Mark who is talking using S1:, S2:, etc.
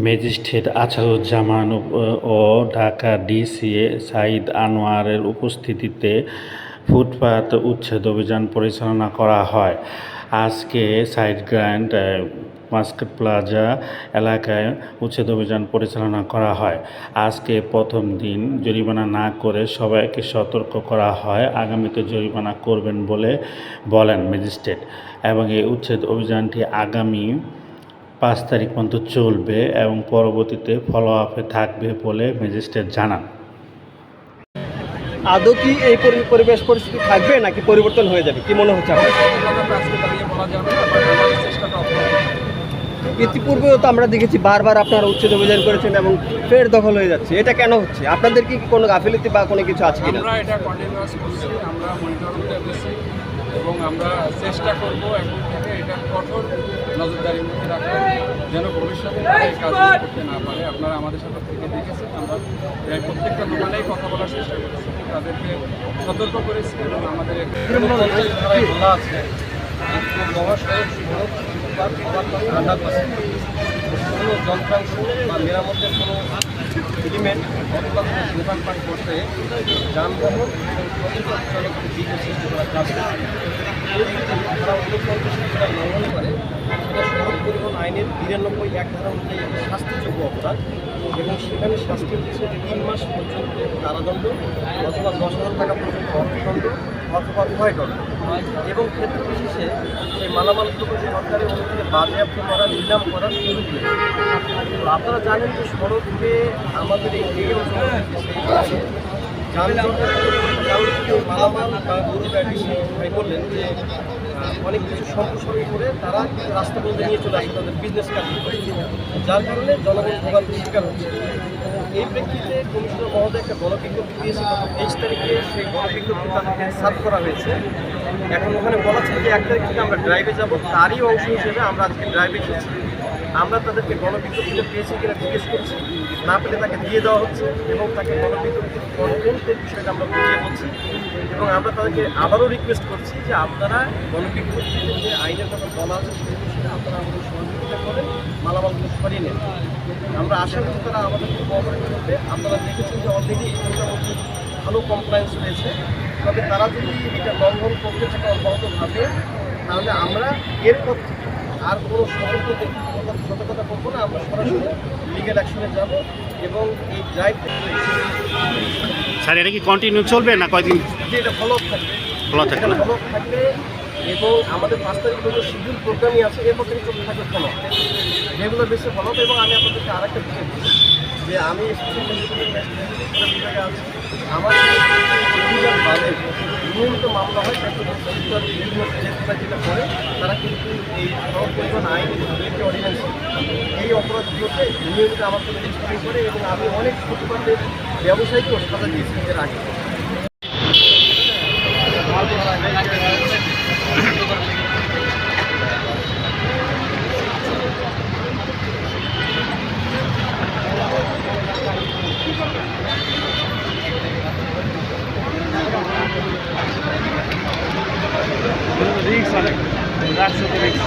S1: Magistrate Asaduzzaman ও Dhaka DC Saeed আনোয়ারের উপস্থিতিতে ফুটপাত উচ্ছেদ অভিযান পরিচালনা করা হয়। আজকে সাইড গ্র্যান্ড মার্কেট প্লাজা এলাকায় উচ্ছেদ অভিযান পরিচালনা করা হয়। আজকে প্রথম দিন জরিমানা না করে সবাইকে সতর্ক করা হয়, আগামীতে জরিমানা করবেন বলে বলেন ম্যাজিস্ট্রেট। এবং এই উচ্ছেদ অভিযানটি আগামী 5 তারিখ পর্যন্ত চলবে এবং পরবর্তীতে ফলো আপে থাকবে বলে ম্যাজিস্ট্রেট জানান।
S2: আদৌ কি এই পরিবেশ পরিস্থিতি থাকবে নাকি পরিবর্তন হয়ে যাবে, কি মনে হচ্ছে আপনার? ইতিপূর্বেও তো আমরা দেখেছি বারবার আপনারা উচ্ছেদ অভিযান করেছেন এবং ফের দখল হয়ে যাচ্ছে, এটা কেন হচ্ছে? আপনাদের কি কোনো গাফিলতি বা কোনো কিছু আছে কিনা?
S3: আমরা এটা কন্টিনিউয়াস করছি, আমরা মনিটরিং করতেছি এবং আমরা চেষ্টা করব এখন থেকে এটা কঠোর নজরদারির মধ্যে রাখা, যেন ভবিষ্যতে এই কাজ করতে না পারে। আপনারা আমাদের সাথে থেকে দেখেছেন, আমরা প্রত্যেকটা দোকানেই কথা বলার চেষ্টা করেছি, তাদেরকে সতর্ক করেছি এবং আমাদের বলা আছে মহাসড়ক কোনো যন্ত্রাংশ বা মেরামতের কোনো এলিমেন্ট অথবা দোকানপাট করতে যানবাহন চালকের দিকে সৃষ্টি করা যাবে। তারা 49 লঙ্ঘন করে সেটা সড়ক পরিবহন আইনের 92(1) ধারা অনুযায়ী শাস্তিযোগ্য অপরাধ এবং সেখানে শাস্তি হচ্ছে 3 মাস পর্যন্ত কারাদণ্ড অথবা 10,000 টাকা পর্যন্ত অর্থদণ্ড অথবা উভয় দণ্ড। এবং ক্ষেত্র বিশেষে সেই মালামালগুলো সরকারি অনুমতিতে বাজেয়াপ্ত করা, নিলাম করার সুযোগ নেই। আপনারা জানেন যে সড়কে আমাদের এই অঞ্চলে যানজটের মালামাল বা ভাই বললেন যে অনেক কিছু সম্প্রসারণ করে তারা রাস্তা বলতে নিয়ে চলে আসে তাদের বিজনেস কাজ, যার কারণে জনগণ ভোগান্তির শিকার হচ্ছে। এই প্রেক্ষিতে কমিশনার মহোদয় একটা গণবিজ্ঞপ্তি দিয়েছে, গত 23 তারিখে সেই গণবিজ্ঞপ্তি তাদেরকে সার্ভ করা হয়েছে। এখন ওখানে বলা ছিল যে 1 তারিখ থেকে আমরা ড্রাইভে যাব, তারই অংশ হিসেবে আমরা আজকে ড্রাইভে এসেছি। আমরা তাদেরকে গণবিজ্ঞপ্তিটা পেয়েছি কিনা জিজ্ঞেস করছি, না পেলে তাকে দিয়ে দেওয়া হচ্ছে এবং তাকে গণবিজ্ঞপ্তির কন্টেন্টের বিষয়টা আমরা বুঝিয়ে বলছি এবং আমরা তাদেরকে আবারও রিকোয়েস্ট করছি যে আপনারা গণবিজ্ঞপ্তিতে যে আইনের কথা বলা আছে সেই বিষয়ে আপনারা আমাদের সহযোগিতা করেন, মালামালগুলো সরিয়ে নেন। আমরা আশা করি তারা আমাদেরকে কোঅপারেট করবে। আপনারা দেখেছেন যে অলরেডি এখানকার মধ্যে ভালো কমপ্লায়েন্স রয়েছে, তবে তারা যদি এটা লঙ্ঘন করতে থাকে অব্যাহতভাবে, তাহলে আমরা এরপর থেকে আর কোনো সতর্কতা করবো না, আমরা সরাসরি লিগ্যাল অ্যাকশনে যাব এবং এই ড্রাইভ
S1: স্যার এটা কি কন্টিনিউ চলবে না কয়দিন?
S2: যে এটা ফলো থাকবে,
S1: ফলো থাকবে
S2: এবং আমাদের 5 তারিখ পর্যন্ত শিডিউল প্রোগ্রামই আছে, এরপর থেকে চলতে থাকবে ফলো, রেগুলার বেসে ফলো। এবং আমি আপনাদেরকে আরেকটা বিষয় বলছি যে আমি বিভাগে আছি, আমার বাদে নিয়মিত মামলা হয়, বিভিন্ন যেটা করে তারা কিন্তু এই সড়ক পরিবহন আইন অর্ডিন্যান্স এই অপরাধগুলোতে নিয়মিত আমার সাথে রেজিস্ট্রি করে এবং আমি অনেক ফুটপাতের ব্যবসায়ীকেও সাজা দিয়েছি এর আগে।
S3: রিক্স অনেক রাস্তাতে রিক্স।